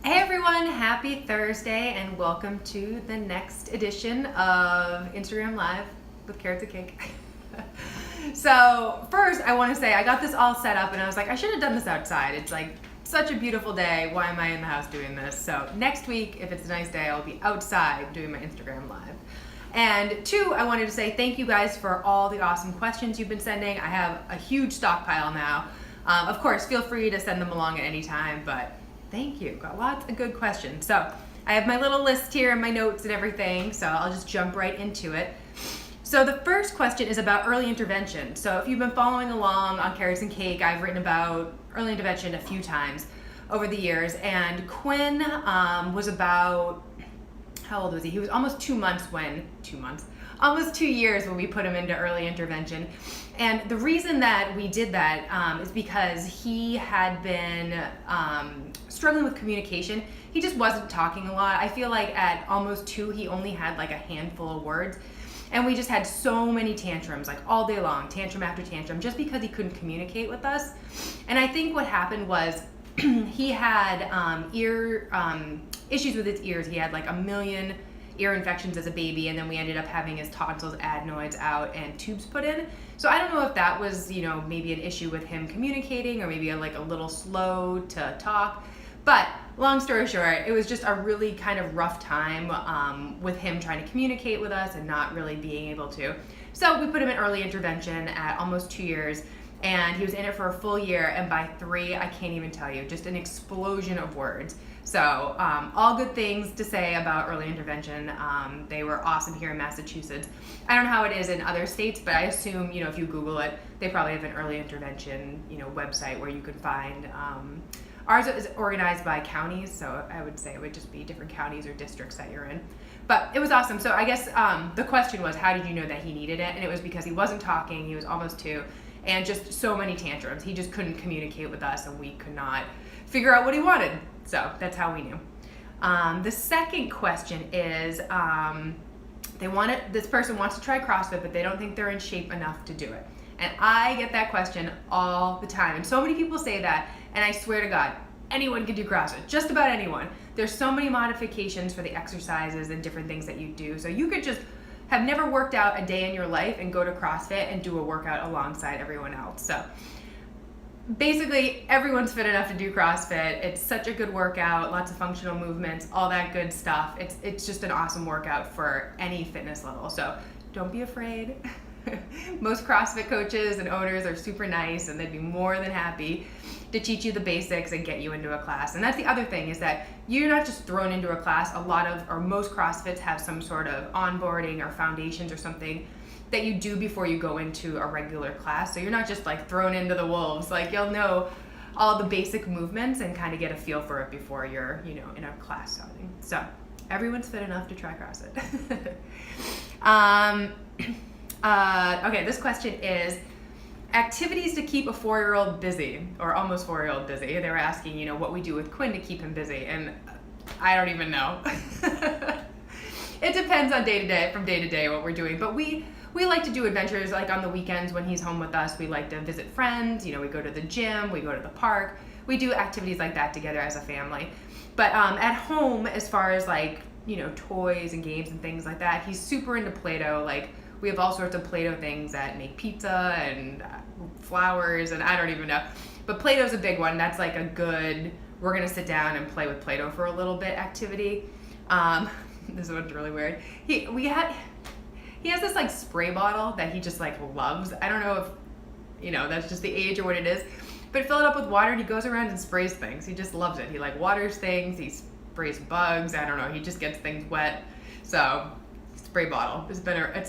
Hey everyone, happy Thursday and welcome to the next edition of Instagram Live with Carrots and Cake. So first I want to say I got this all set up and I was like, I should have done this outside. It's like such a beautiful day. Why am I in the house doing this? So next week, if it's a nice day, I'll be outside doing my Instagram Live. And two, I wanted to say thank you guys for all the awesome questions you've been sending. I have a huge stockpile now. Of course, feel free to send them along at any time, but thank you. Got lots of good questions. So I have my little list here and my notes and everything, so I'll just jump right into it. So the first question is about early intervention. So if you've been following along on Carrots and Cake, I've written about early intervention a few times over the years. And Quinn was about, how old was he? He was almost 2 months when, almost 2 years when we put him into early intervention. And the reason that we did that is because he had been struggling with communication. He just wasn't talking a lot. I feel like at almost 2, he only had like a handful of words. And we just had so many tantrums, like all day long, tantrum after tantrum, just because he couldn't communicate with us. And I think what happened was he had ear issues with his ears. He had like 1 million ear infections as a baby, and then we ended up having his tonsils, adenoids out, and tubes put in. So I don't know if that was, maybe an issue with him communicating, or maybe like a little slow to talk. But long story short, it was just a really kind of rough time with him trying to communicate with us and not really being able to. So we put him in early intervention at almost 2 years, and he was in it for a full year, and by 3, I can't even tell you, just an explosion of words. So all good things to say about early intervention. They were awesome here in Massachusetts. I don't know how it is in other states, but I assume, if you Google it, they probably have an early intervention, website where you can find. Ours is organized by counties, so I would say it would just be different counties or districts that you're in. But it was awesome. So I guess the question was, how did you know that he needed it? And it was because he wasn't talking, he was almost 2, and just so many tantrums. He just couldn't communicate with us, and we could not figure out what he wanted. So that's how we knew. The second question is, this person wants to try CrossFit, but they don't think they're in shape enough to do it. And I get that question all the time. And so many people say that, and I swear to God, anyone can do CrossFit, just about anyone. There's so many modifications for the exercises and different things that you do. So you could just have never worked out a day in your life and go to CrossFit and do a workout alongside everyone else. So basically, everyone's fit enough to do CrossFit. It's such a good workout, lots of functional movements, all that good stuff. It's just an awesome workout for any fitness level. So don't be afraid. Most CrossFit coaches and owners are super nice, and they'd be more than happy to teach you the basics and get you into a class. And that's the other thing, is that you're not just thrown into a class. Most CrossFits have some sort of onboarding or foundations or something that you do before you go into a regular class. So you're not just like thrown into the wolves. Like, you'll know all the basic movements and kind of get a feel for it before you're, in a class setting. So everyone's fit enough to try CrossFit. Okay, this question is activities to keep a 4-year-old busy, or almost 4-year-old busy. They were asking, what we do with Quinn to keep him busy, and I don't even know. It depends on from day to day what we're doing, but we like to do adventures, like on the weekends when he's home with us. We like to visit friends, we go to the gym, we go to the park. We do activities like that together as a family. But at home, as far as like, toys and games and things like that, he's super into Play-Doh. Like, we have all sorts of Play-Doh things that make pizza and flowers, and I don't even know. But Play-Doh's a big one. That's like a good, we're gonna sit down and play with Play-Doh for a little bit activity. This one's really weird. He has this like spray bottle that he just like loves. I don't know if, that's just the age or what it is, but fill it up with water and he goes around and sprays things. He just loves it. He like waters things, he sprays bugs. I don't know. He just gets things wet. So spray bottle. It's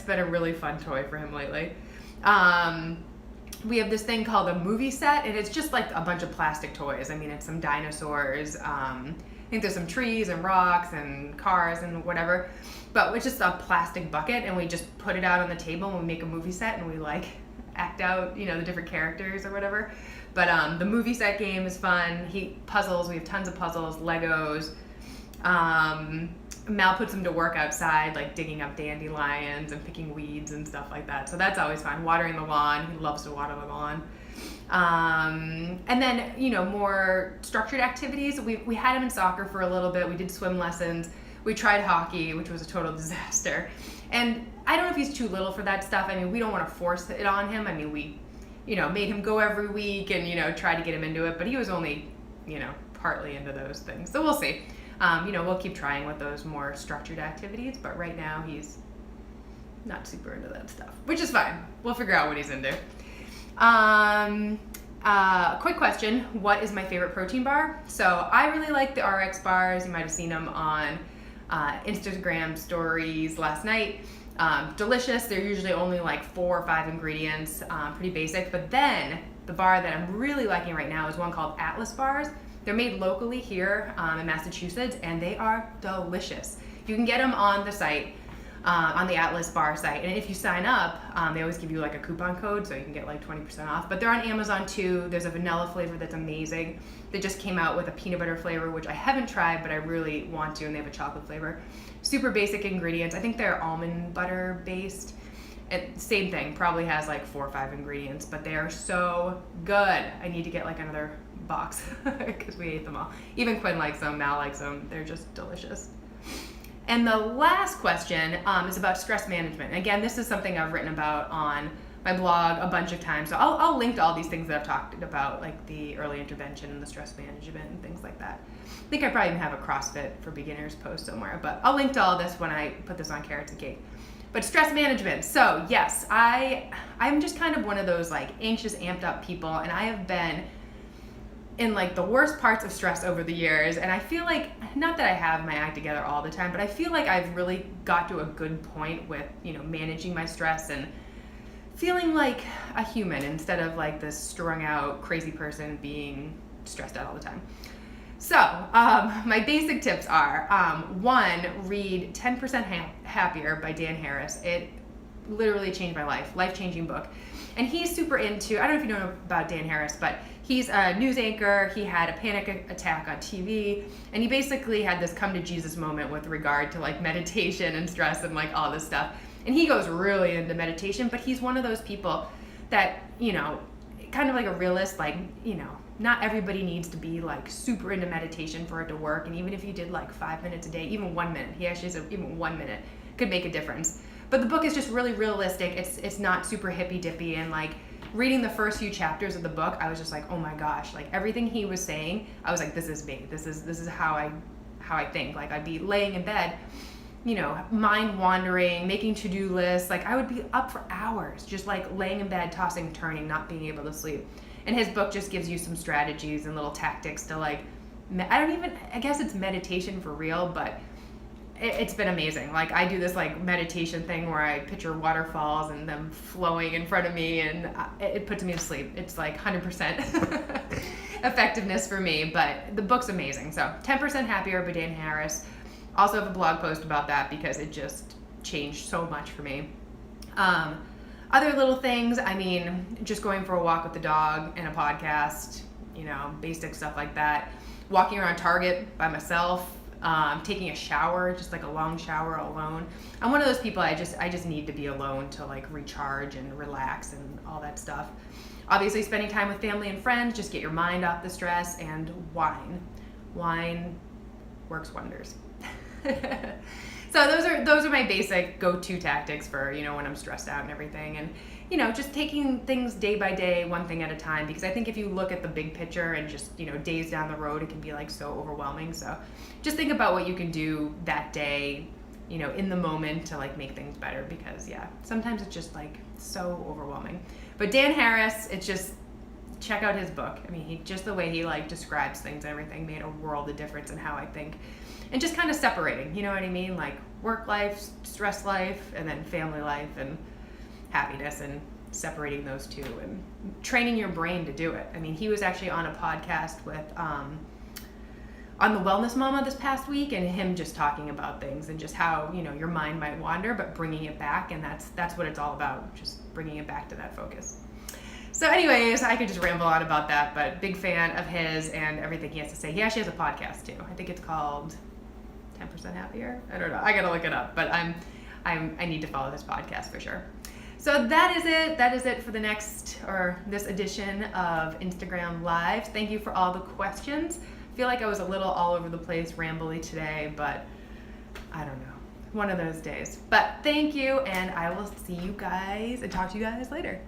been a really fun toy for him lately. We have this thing called a movie set, and it's just like a bunch of plastic toys. I mean, it's some dinosaurs. I think there's some trees and rocks and cars and whatever, but it's just a plastic bucket, and we just put it out on the table and we make a movie set, and we like act out, the different characters or whatever. But the movie set game is fun. Puzzles, we have tons of puzzles, Legos. Mal puts him to work outside, like digging up dandelions and picking weeds and stuff like that. So that's always fun. Watering the lawn. He loves to water the lawn. And then, more structured activities. We had him in soccer for a little bit. We did swim lessons. We tried hockey, which was a total disaster. And I don't know if he's too little for that stuff. I mean, we don't want to force it on him. I mean, we, made him go every week and, tried to get him into it. But he was only, partly into those things. So we'll see. We'll keep trying with those more structured activities. But right now, he's not super into that stuff, which is fine. We'll figure out what he's into. Quick question. What is my favorite protein bar? So I really like the RX bars. You might have seen them on Instagram stories last night. Delicious. They're usually only like 4 or 5 ingredients, pretty basic. But then the bar that I'm really liking right now is one called Atlas bars. They're made locally here in Massachusetts, and they are delicious. You can get them on the site, on the Atlas bar site. And if you sign up, they always give you like a coupon code, so you can get like 20% off. But they're on Amazon too. There's a vanilla flavor that's amazing. They just came out with a peanut butter flavor, which I haven't tried, but I really want to, and they have a chocolate flavor. Super basic ingredients. I think they're almond butter based. Same thing, probably has like 4 or 5 ingredients, but they are so good. I need to get like another box because we ate them all. Even Quinn likes them, Mal likes them. They're just delicious. And the last question is about stress management. And again, this is something I've written about on my blog a bunch of times. So I'll link to all these things that I've talked about, like the early intervention and the stress management and things like that. I think I probably even have a CrossFit for beginners post somewhere, but I'll link to all this when I put this on Carrots and Cake. But stress management. So yes, I'm just kind of one of those like anxious, amped up people, and I have been in like the worst parts of stress over the years. And I feel like, not that I have my act together all the time, but I feel like I've really got to a good point with, managing my stress and feeling like a human instead of like this strung out crazy person being stressed out all the time. So my basic tips are, 1, read 10% Happier by Dan Harris. It literally changed my life-changing book. And he's super into, I don't know if you know about Dan Harris, but he's a news anchor. He had a panic attack on TV, and he basically had this come to Jesus moment with regard to like meditation and stress and like all this stuff. And he goes really into meditation, but he's one of those people that, kind of like a realist, like, not everybody needs to be like super into meditation for it to work. And even if you did like 5 minutes a day, even 1 minute, he actually said even 1 minute could make a difference. But the book is just really realistic. It's not super hippy dippy, and like reading the first few chapters of the book, I was just like, oh my gosh, like everything he was saying, I was like, this is me. This is how I think. Like I'd be laying in bed, mind wandering, making to-do lists. Like I would be up for hours, just like laying in bed, tossing, turning, not being able to sleep. And his book just gives you some strategies and little tactics to like, I guess it's meditation for real, but it's been amazing. Like I do this like meditation thing where I picture waterfalls and them flowing in front of me, and it puts me to sleep. It's like 100% effectiveness for me, but the book's amazing. So 10% Happier by Dan Harris. Also have a blog post about that because it just changed so much for me. Other little things, just going for a walk with the dog and a podcast, basic stuff like that. Walking around Target by myself. Taking a shower, just like a long shower alone. I'm one of those people, I just need to be alone to like recharge and relax and all that stuff. Obviously spending time with family and friends, just get your mind off the stress, and wine works wonders. So those are my basic go-to tactics for, when I'm stressed out and everything. And, just taking things day by day, one thing at a time, because I think if you look at the big picture and just, days down the road, it can be like so overwhelming. So just think about what you can do that day, in the moment to like make things better, because sometimes it's just like so overwhelming. But Dan Harris, it's just, check out his book. Just the way he like describes things and everything made a world of difference in how I think. And just kind of separating, you know what I mean? Like work life, stress life, and then family life and happiness, and separating those two and training your brain to do it. He was actually on a podcast with, on the Wellness Mama this past week, and him just talking about things and just how, your mind might wander, but bringing it back. And that's what it's all about, just bringing it back to that focus. So anyways, I could just ramble on about that, but big fan of his and everything he has to say. He actually has a podcast too. I think it's called 10% Happier. I don't know. I gotta look it up, but I need to follow this podcast for sure. So that is it. That is it for the next, or this edition of Instagram Live. Thank you for all the questions. I feel like I was a little all over the place, rambly today, but I don't know. One of those days. But thank you, and I will see you guys and talk to you guys later.